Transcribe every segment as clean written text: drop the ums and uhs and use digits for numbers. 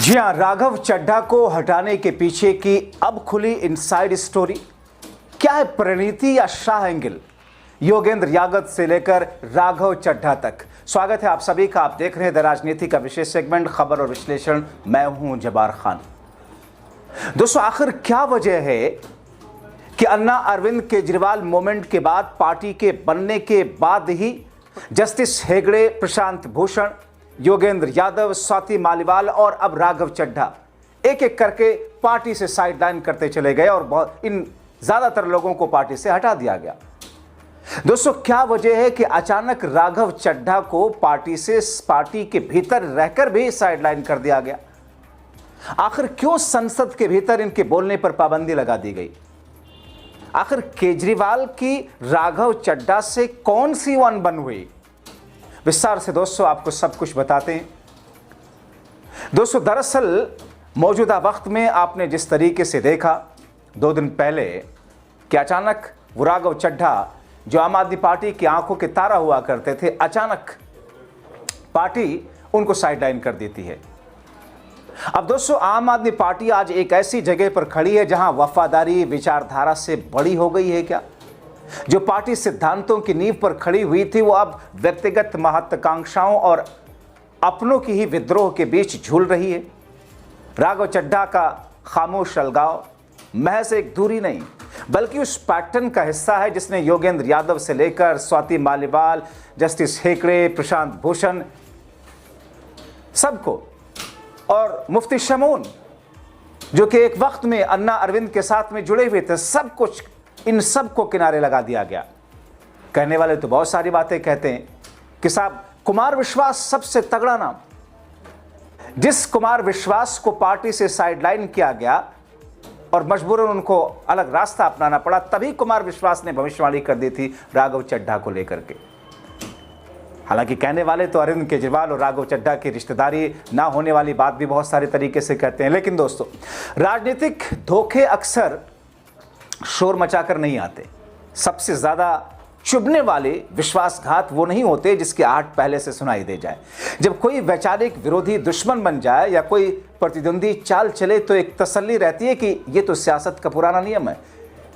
जी हां, राघव चड्ढा को हटाने के पीछे की अब खुली इनसाइड स्टोरी। क्या है परिणीति या शाह एंगल? योगेंद्र यादव से लेकर राघव चड्ढा तक। स्वागत है आप सभी का। आप देख रहे हैं द राजनीति का विशेष सेगमेंट खबर और विश्लेषण। मैं हूं जब्बार खान। दोस्तों, आखिर क्या वजह है कि अन्ना अरविंद केजरीवाल मूवमेंट के बाद, पार्टी के बनने के बाद ही जस्टिस हेगड़े, प्रशांत भूषण, योगेंद्र यादव, स्वाति मालीवाल और अब राघव चड्ढा एक एक करके पार्टी से साइडलाइन करते चले गए और इन ज्यादातर लोगों को पार्टी से हटा दिया गया। दोस्तों, क्या वजह है कि अचानक राघव चड्ढा को पार्टी के भीतर रहकर भी साइडलाइन कर दिया गया? आखिर क्यों संसद के भीतर इनके बोलने पर पाबंदी लगा दी गई? आखिर केजरीवाल की राघव चड्ढा से कौन सी अनबन हुई? विस्तार से दोस्तों आपको सब कुछ बताते हैं। दोस्तों, दरअसल मौजूदा वक्त में आपने जिस तरीके से देखा 2 दिन पहले कि अचानक वो राघव चड्ढा जो आम आदमी पार्टी की आंखों के तारा हुआ करते थे, अचानक पार्टी उनको साइडलाइन कर देती है। अब दोस्तों, आम आदमी पार्टी आज एक ऐसी जगह पर खड़ी है जहां वफादारी विचारधारा से बड़ी हो गई है क्या? जो पार्टी सिद्धांतों की नींव पर खड़ी हुई थी, वो अब व्यक्तिगत महत्वाकांक्षाओं और अपनों की ही विद्रोह के बीच झूल रही है। राघव चड्ढा का खामोश अलगाव महज एक दूरी नहीं, बल्कि उस पैटर्न का हिस्सा है जिसने योगेंद्र यादव से लेकर स्वाति मालीवाल, जस्टिस हेगड़े, प्रशांत भूषण सबको, और मुफ्ती शमून जो कि एक वक्त में अन्ना अरविंद के साथ में जुड़े हुए थे, सब कुछ इन सब को किनारे लगा दिया गया। कहने वाले तो बहुत सारी बातें कहते हैं कि साहब कुमार विश्वास सबसे तगड़ा नाम, जिस कुमार विश्वास को पार्टी से साइडलाइन किया गया और मजबूरन उनको अलग रास्ता अपनाना पड़ा, तभी कुमार विश्वास ने भविष्यवाणी कर दी थी राघव चड्ढा को लेकर के। हालांकि कहने वाले तो अरविंद केजरीवाल और राघव चड्ढा की रिश्तेदारी ना होने वाली बात भी बहुत सारे तरीके से कहते हैं। लेकिन दोस्तों, राजनीतिक धोखे अक्सर शोर मचाकर नहीं आते। सबसे ज्यादा चुभने वाले विश्वासघात वो नहीं होते जिसके आहट पहले से सुनाई दे जाए। जब कोई वैचारिक विरोधी दुश्मन बन जाए या कोई प्रतिद्वंदी चाल चले तो एक तसल्ली रहती है कि ये तो सियासत का पुराना नियम है।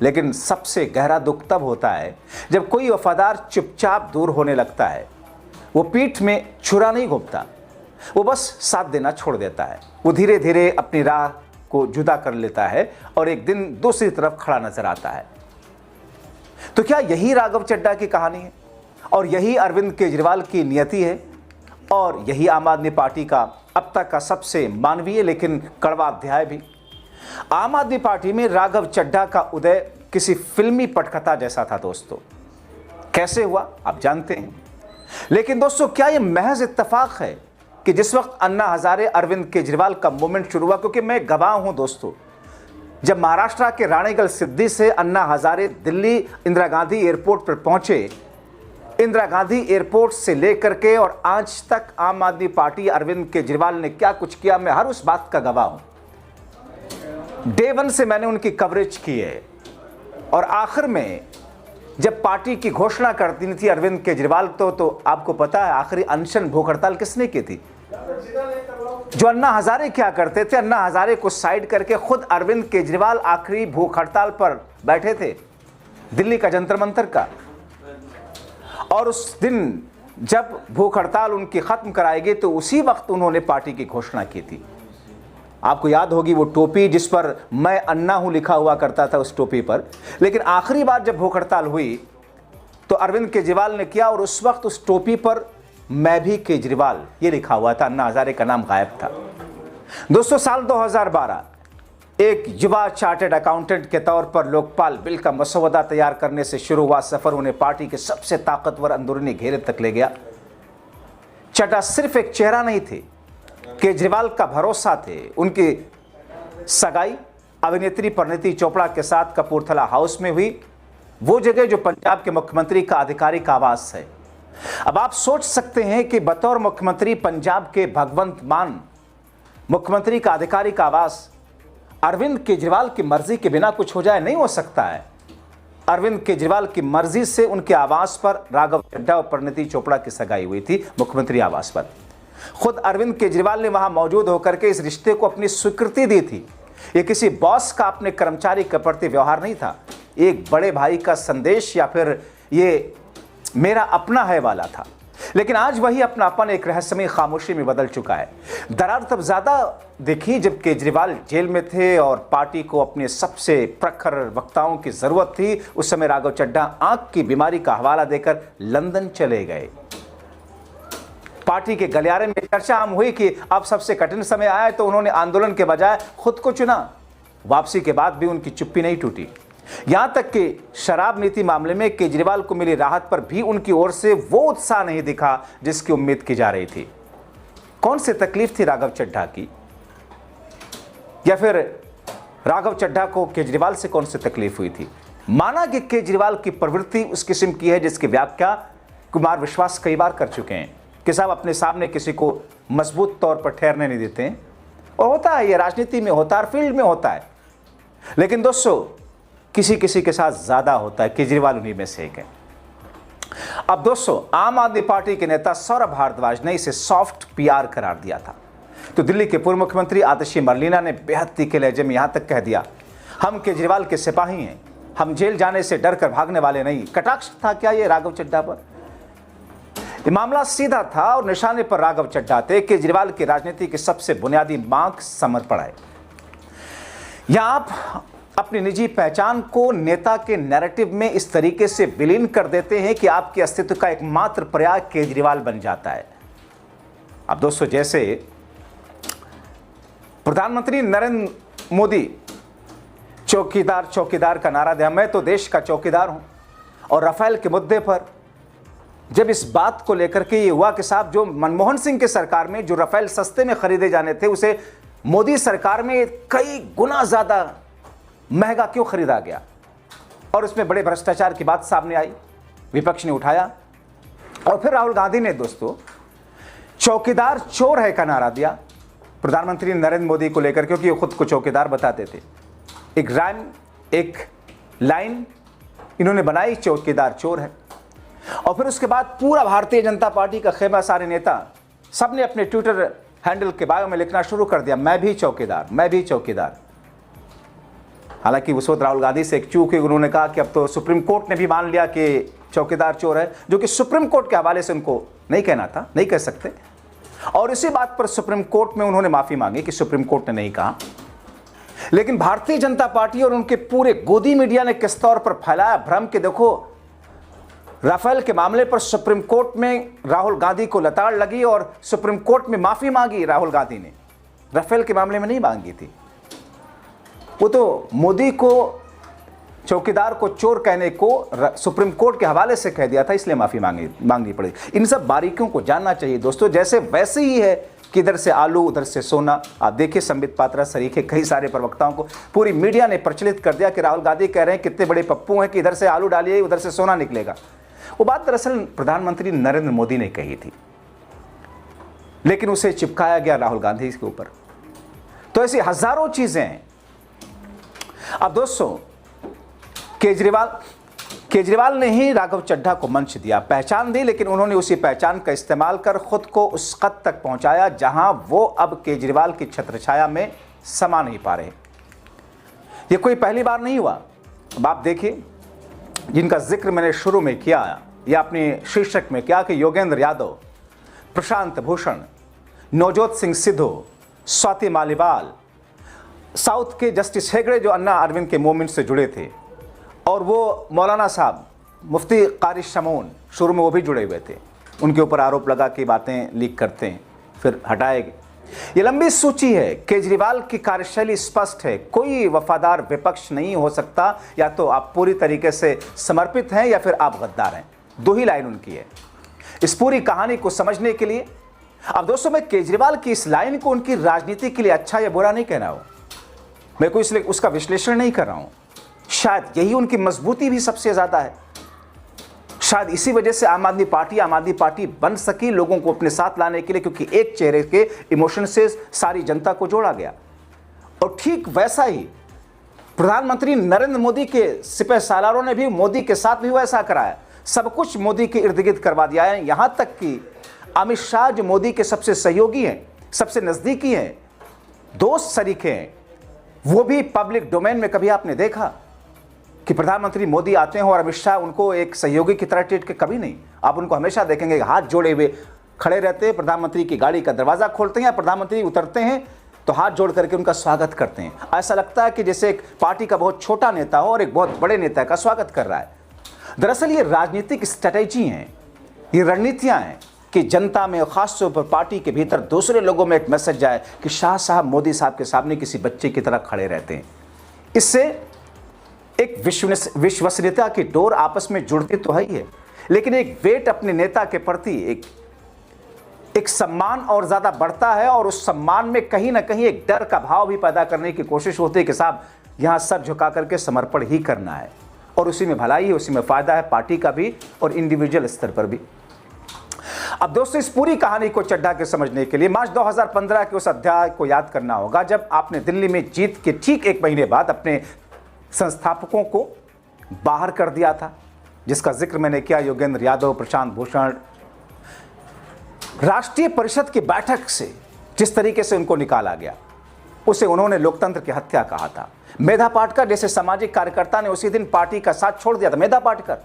लेकिन सबसे गहरा दुख तब होता है जब कोई वफादार चुपचाप दूर होने लगता है। वो पीठ में छुरा नहीं घोंपता, वो बस साथ देना छोड़ देता है। वो धीरे धीरे अपनी राह को जुदा कर लेता है और एक दिन दूसरी तरफ खड़ा नजर आता है। तो क्या यही राघव चड्ढा की कहानी है और यही अरविंद केजरीवाल की नियति है और यही आम आदमी पार्टी का अब तक का सबसे मानवीय लेकिन कड़वा अध्याय भी? आम आदमी पार्टी में राघव चड्ढा का उदय किसी फिल्मी पटकथा जैसा था दोस्तों। कैसे हुआ आप जानते हैं। लेकिन दोस्तों, क्या यह महज इत्तेफाक है कि जिस वक्त अन्ना हजारे अरविंद केजरीवाल का मूवमेंट शुरू हुआ, क्योंकि मैं गवाह हूं दोस्तों, जब महाराष्ट्र के राणेगल सिद्धि से अन्ना हजारे दिल्ली इंदिरा गांधी एयरपोर्ट पर पहुंचे, इंदिरा गांधी एयरपोर्ट से लेकर के और आज तक आम आदमी पार्टी अरविंद केजरीवाल ने क्या कुछ किया, मैं हर उस बात का गवाह हूं। डे 1 से मैंने उनकी कवरेज की है और आखिर में जब पार्टी की घोषणा कर दी थी अरविंद केजरीवाल तो आपको पता है आखिरी अनशन भूख हड़ताल किसने की थी? जो अन्ना हजारे क्या करते थे, अन्ना हजारे को साइड करके खुद अरविंद केजरीवाल आखिरी भूख हड़ताल पर बैठे थे दिल्ली का जंतर मंतर का। और उस दिन जब भूख हड़ताल उनकी खत्म कराई गई तो उसी वक्त उन्होंने पार्टी की घोषणा की थी। आपको याद होगी वो टोपी जिस पर मैं अन्ना हूं लिखा हुआ करता था, उस टोपी पर। लेकिन आखिरी बार जब भूख हड़ताल हुई तो अरविंद केजरीवाल ने किया और उस वक्त उस टोपी पर मैं भी केजरीवाल ये लिखा हुआ था, अन्ना हजारे का नाम गायब था। दोस्तों, साल 2012 एक युवा चार्टर्ड अकाउंटेंट के तौर पर लोकपाल बिल का मसौदा तैयार करने से शुरू हुआ सफर उन्हें पार्टी के सबसे ताकतवर अंदरूनी घेरे तक ले गया। चड्ढा सिर्फ एक चेहरा नहीं थे, केजरीवाल का भरोसा थे। उनकी सगाई अभिनेत्री परिणीति चोपड़ा के साथ कपूरथला हाउस में हुई, वो जगह जो पंजाब के मुख्यमंत्री का आधिकारिक आवास है। अब आप सोच सकते हैं कि बतौर मुख्यमंत्री पंजाब के भगवंत मान मुख्यमंत्री का आधिकारिक आवास अरविंद केजरीवाल की मर्जी के बिना कुछ हो जाए, नहीं हो सकता है। अरविंद केजरीवाल की मर्जी से उनके आवास पर राघव चड्ढा और परिणीति चोपड़ा की सगाई हुई थी, मुख्यमंत्री आवास पर। खुद अरविंद केजरीवाल ने वहां मौजूद होकर के इस रिश्ते को अपनी स्वीकृति दी थी। ये किसी बॉस का अपने कर्मचारी के प्रति व्यवहार नहीं था, एक बड़े भाई का संदेश या फिर ये मेरा अपना है वाला था। लेकिन आज वही अपनापन एक रहस्यमय खामोशी में बदल चुका है। दरार तब ज्यादा देखी जब केजरीवाल जेल में थे और पार्टी को अपने सबसे प्रखर वक्ताओं की जरूरत थी। उस समय राघव चड्ढा आंख की बीमारी का हवाला देकर लंदन चले गए। पार्टी के गलियारे में चर्चा आम हुई कि अब सबसे कठिन समय आया, तो उन्होंने आंदोलन के बजाय खुद को चुना। वापसी के बाद भी उनकी चुप्पी नहीं टूटी। यहां तक कि शराब नीति मामले में केजरीवाल को मिली राहत पर भी उनकी ओर से वो उत्साह नहीं दिखा जिसकी उम्मीद की जा रही थी। कौन सी तकलीफ थी राघव चड्ढा की, या फिर राघव चड्ढा को केजरीवाल से कौन सी तकलीफ हुई थी? माना कि केजरीवाल की प्रवृत्ति उस किस्म की है जिसकी व्याख्या कुमार विश्वास कई बार कर चुके हैं कि साहब अपने सामने किसी को मजबूत तौर पर ठहरने नहीं देते हैं। और होता है, ये राजनीति में होता है, फील्ड में होता है। लेकिन दोस्तों, किसी किसी के साथ ज्यादा होता है। केजरीवाल उन्हीं में से एक है। अब दोस्तों, आम आदमी पार्टी के नेता सौरभ भारद्वाज ने इसे सॉफ्ट पीआर करार दिया था, तो दिल्ली के पूर्व मुख्यमंत्री आतिशी मरलीना ने बेहद तीखे लहजे में यहां तक कह दिया, हम केजरीवाल के सिपाही हैं, हम जेल जाने से डर कर भागने वाले नहीं। कटाक्ष था क्या ये राघव चड्ढा पर? ये मामला सीधा था और निशाने पर राघव चड्ढा थे। केजरीवाल की राजनीति की सबसे बुनियादी मांग समर्पण है। यहां आप अपनी निजी पहचान को नेता के नैरेटिव में इस तरीके से विलीन कर देते हैं कि आपके अस्तित्व का एकमात्र पर्याय केजरीवाल बन जाता है। अब दोस्तों, जैसे प्रधानमंत्री नरेंद्र मोदी चौकीदार चौकीदार का नारा दिया, मैं तो देश का चौकीदार हूं, और राफेल के मुद्दे पर जब इस बात को लेकर के ये हुआ कि साहब जो मनमोहन सिंह की सरकार में जो राफेल सस्ते में खरीदे जाने थे उसे मोदी सरकार में कई गुना ज्यादा महंगा क्यों खरीदा गया, और उसमें बड़े भ्रष्टाचार की बात सामने आई, विपक्ष ने उठाया। और फिर राहुल गांधी ने दोस्तों चौकीदार चोर है का नारा दिया प्रधानमंत्री नरेंद्र मोदी को लेकर, क्योंकि वो खुद को चौकीदार बताते थे। एक राइम, एक लाइन इन्होंने बनाई, चौकीदार चोर है। और फिर उसके बाद पूरा भारतीय जनता पार्टी का खेमा, सारे नेता सबने अपने ट्विटर हैंडल के बायो में लिखना शुरू कर दिया, मैं भी चौकीदार, मैं भी चौकीदार। हालांकि उस वक्त राहुल गांधी से एक चूक है, उन्होंने कहा कि अब तो सुप्रीम कोर्ट ने भी मान लिया कि चौकीदार चोर है, जो कि सुप्रीम कोर्ट के हवाले से उनको नहीं कहना था, नहीं कह सकते। और इसी बात पर सुप्रीम कोर्ट में उन्होंने माफी मांगी कि सुप्रीम कोर्ट ने नहीं कहा। लेकिन भारतीय जनता पार्टी और उनके पूरे गोदी मीडिया ने किस तौर पर फैलाया भ्रम कि देखो राफेल के मामले पर सुप्रीम कोर्ट में राहुल गांधी को लताड़ लगी और सुप्रीम कोर्ट में माफी मांगी राहुल गांधी ने, राफेल के मामले में नहीं मांगी थी। वो तो मोदी को चौकीदार को चोर कहने को सुप्रीम कोर्ट के हवाले से कह दिया था, इसलिए माफी मांगनी पड़ी। इन सब बारीकियों को जानना चाहिए दोस्तों। जैसे वैसे ही है कि इधर से आलू उधर से सोना। आप देखिए संबित पात्रा सरीखे कई सारे प्रवक्ताओं को पूरी मीडिया ने प्रचलित कर दिया कि राहुल गांधी कह रहे हैं कितने बड़े पप्पू हैं कि इधर से आलू डालिए उधर से सोना निकलेगा। वो बात दरअसल प्रधानमंत्री नरेंद्र मोदी ने कही थी, लेकिन उसे चिपकाया गया राहुल गांधी के ऊपर। तो ऐसी हजारों चीजें हैं। अब दोस्तों, केजरीवाल ने ही राघव चड्ढा को मंच दिया, पहचान दी, लेकिन उन्होंने उसी पहचान का इस्तेमाल कर खुद को उस कद तक पहुंचाया जहां वो अब केजरीवाल की छत्रछाया में समा नहीं पा रहे। ये कोई पहली बार नहीं हुआ। अब आप देखिए, जिनका जिक्र मैंने शुरू में किया या अपने शीर्षक में किया कि योगेंद्र यादव, प्रशांत भूषण, नवजोत सिंह सिद्धू, स्वाति मालीवाल, साउथ के जस्टिस हेगड़े जो अन्ना अरविंद के मूवमेंट से जुड़े थे, और वो मौलाना साहब मुफ्ती कारी शमून, शुरू में वो भी जुड़े हुए थे, उनके ऊपर आरोप लगा कि बातें लीक करते हैं, फिर हटाए गए। ये लंबी सूची है। केजरीवाल की कार्यशैली स्पष्ट है, कोई वफादार विपक्ष नहीं हो सकता, या तो आप पूरी तरीके से समर्पित हैं या फिर आप गद्दार हैं। दो ही लाइन उनकी है इस पूरी कहानी को समझने के लिए। अब दोस्तों, मैं केजरीवाल की इस लाइन को उनकी राजनीति के लिए अच्छा या बुरा नहीं कह रहा हूं, मैं कोई इसलिए उसका विश्लेषण नहीं कर रहा हूं। शायद यही उनकी मजबूती भी सबसे ज्यादा है। शायद इसी वजह से आम आदमी पार्टी बन सकी लोगों को अपने साथ लाने के लिए, क्योंकि एक चेहरे के इमोशन से सारी जनता को जोड़ा गया। और ठीक वैसा ही प्रधानमंत्री नरेंद्र मोदी के सिपह सालारों ने भी मोदी के साथ भी वैसा कराया। सब कुछ मोदी के इर्द गिर्द करवा दिया है। यहां तक कि अमित शाह जो मोदी के सबसे सहयोगी हैं, सबसे नज़दीकी हैं, दोस्त शरीके हैं, वो भी पब्लिक डोमेन में कभी आपने देखा कि प्रधानमंत्री मोदी आते हैं और अमित शाह उनको एक सहयोगी की तरह ट्रीट के? कभी नहीं। आप उनको हमेशा देखेंगे हाथ जोड़े हुए खड़े रहते हैं, प्रधानमंत्री की गाड़ी का दरवाज़ा खोलते हैं, प्रधानमंत्री उतरते हैं तो हाथ जोड़ करके उनका स्वागत करते हैं। ऐसा लगता है कि जैसे एक पार्टी का बहुत छोटा नेता हो और एक बहुत बड़े नेता का स्वागत कर रहा है। दरअसल ये राजनीतिक स्ट्रैटेजी हैं, ये रणनीतियाँ हैं कि जनता में, खासतौर पर पार्टी के भीतर दूसरे लोगों में एक मैसेज जाए कि शाह साहब मोदी साहब के सामने किसी बच्चे की तरह खड़े रहते हैं। इससे एक विश्वसनीयता की डोर आपस में जुड़ती तो है ही है, लेकिन एक वेट अपने नेता के प्रति एक सम्मान और ज़्यादा बढ़ता है, और उस सम्मान में कहीं ना कहीं एक डर का भाव भी पैदा करने की कोशिश होती है कि साहब यहाँ सर झुका करके समर्पण ही करना है, और उसी में भलाई है, उसी में फ़ायदा है पार्टी का भी और इंडिविजुअल स्तर पर भी। अब दोस्तों, इस पूरी कहानी को चड्ढा के समझने के लिए मार्च 2015 के उस अध्याय को याद करना होगा जब आपने दिल्ली में जीत के ठीक 1 महीने बाद अपने संस्थापकों को बाहर कर दिया था, जिसका जिक्र मैंने किया, योगेंद्र यादव, प्रशांत भूषण। राष्ट्रीय परिषद की बैठक से जिस तरीके से उनको निकाला गया, उसे उन्होंने लोकतंत्र की हत्या कहा था। मेधा पाटकर जैसे सामाजिक कार्यकर्ता ने उसी दिन पार्टी का साथ छोड़ दिया था। मेधा पाटकर,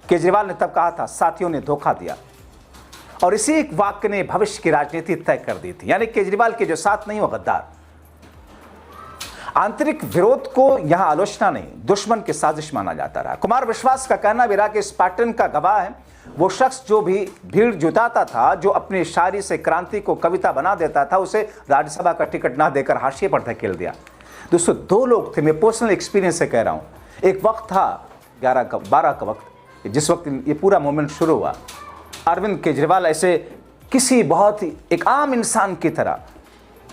केजरीवाल ने तब कहा था साथियों ने धोखा दिया, और इसी एक वाक्य ने भविष्य की राजनीति तय कर दी थी। यानी केजरीवाल के जो साथ नहीं वो गद्दार। आंतरिक विरोध को यहां आलोचना नहीं, दुश्मन की साजिश माना जाता रहा। कुमार विश्वास का कहना भी रहा कि इस पैटर्न का गवाह है वो शख्स जो भी भीड़ जुटाता था, जो अपनी शायरी से क्रांति को कविता बना देता था, उसे राज्यसभा का टिकट ना देकर हाशिए पर धकेल दिया। दोस्तों, 2 लोग थे, मैं पर्सनल एक्सपीरियंस से कह रहा हूं। एक वक्त था 12 का वक्त, जिस वक्त ये पूरा मूवमेंट शुरू हुआ। अरविंद केजरीवाल ऐसे किसी बहुत ही एक आम इंसान की तरह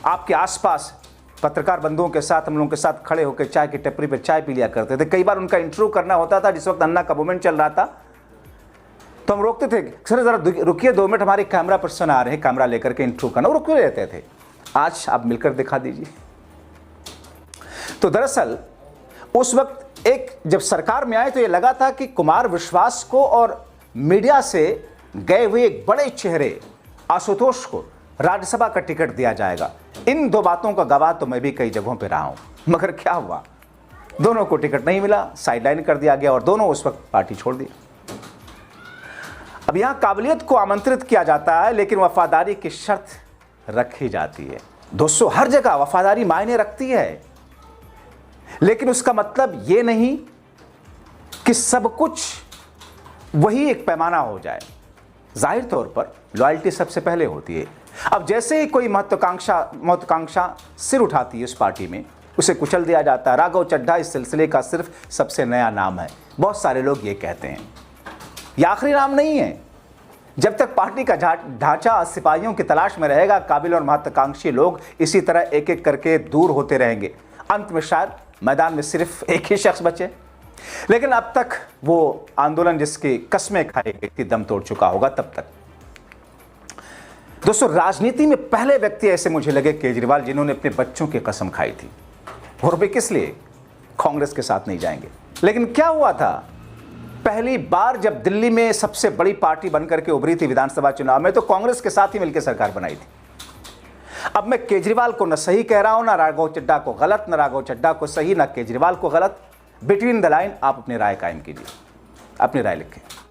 आपके आसपास पत्रकार बंधुओं के साथ, हम लोगों के साथ खड़े होकर चाय की टपरी पर चाय पी लिया करते थे। कई बार उनका इंटरव्यू करना होता था, जिस वक्त अन्ना का मूवमेंट चल रहा था, तो हम रोकते थे, सर जरा रुकिए 2 मिनट, हमारे कैमरा पर्सन आ रहे हैं कैमरा लेकर के इंटरव्यू करना। वो रुके रहते थे। आज आप मिलकर दिखा दीजिए। तो दरअसल उस वक्त एक जब सरकार में आए तो ये लगा था कि कुमार विश्वास को और मीडिया से गए हुए एक बड़े चेहरे आशुतोष को राज्यसभा का टिकट दिया जाएगा। इन 2 बातों का गवाह तो मैं भी कई जगहों पर रहा हूं, मगर क्या हुआ, दोनों को टिकट नहीं मिला, साइडलाइन कर दिया गया और दोनों उस वक्त पार्टी छोड़ दी। अब यहां काबिलियत को आमंत्रित किया जाता है, लेकिन वफादारी की शर्त रखी जाती है। दोस्तों, हर जगह वफादारी मायने रखती है, लेकिन उसका मतलब यह नहीं कि सब कुछ वही एक पैमाना हो जाए। जाहिर तौर पर लॉयल्टी सबसे पहले होती है। अब जैसे ही कोई महत्वाकांक्षा सिर उठाती है उस पार्टी में, उसे कुचल दिया जाता है। राघव चड्ढा इस सिलसिले का सिर्फ सबसे नया नाम है। बहुत सारे लोग ये कहते हैं, यह आखिरी नाम नहीं है। जब तक पार्टी का ढांचा सिपाहियों की तलाश में रहेगा, काबिल और महत्वाकांक्षी लोग इसी तरह एक एक करके दूर होते रहेंगे। अंत में शायद मैदान में सिर्फ एक ही शख्स बचे, लेकिन अब तक वो आंदोलन जिसकी कस्में खाई गई थी दम तोड़ चुका होगा तब तक। दोस्तों, राजनीति में पहले व्यक्ति ऐसे मुझे लगे केजरीवाल, जिन्होंने अपने बच्चों की कसम खाई थी। और वे किस लिए? कांग्रेस के साथ नहीं जाएंगे। लेकिन क्या हुआ था, पहली बार जब दिल्ली में सबसे बड़ी पार्टी बनकर के उभरी थी विधानसभा चुनाव में, तो कांग्रेस के साथ ही मिलकर सरकार बनाई थी। अब मैं केजरीवाल को न सही कह रहा हूं, ना राघव चड्ढा को गलत, न राघव चड्ढा को सही, ना केजरीवाल को गलत। बिटवीन द लाइन आप अपनी राय कायम कीजिए, अपनी राय लिखें।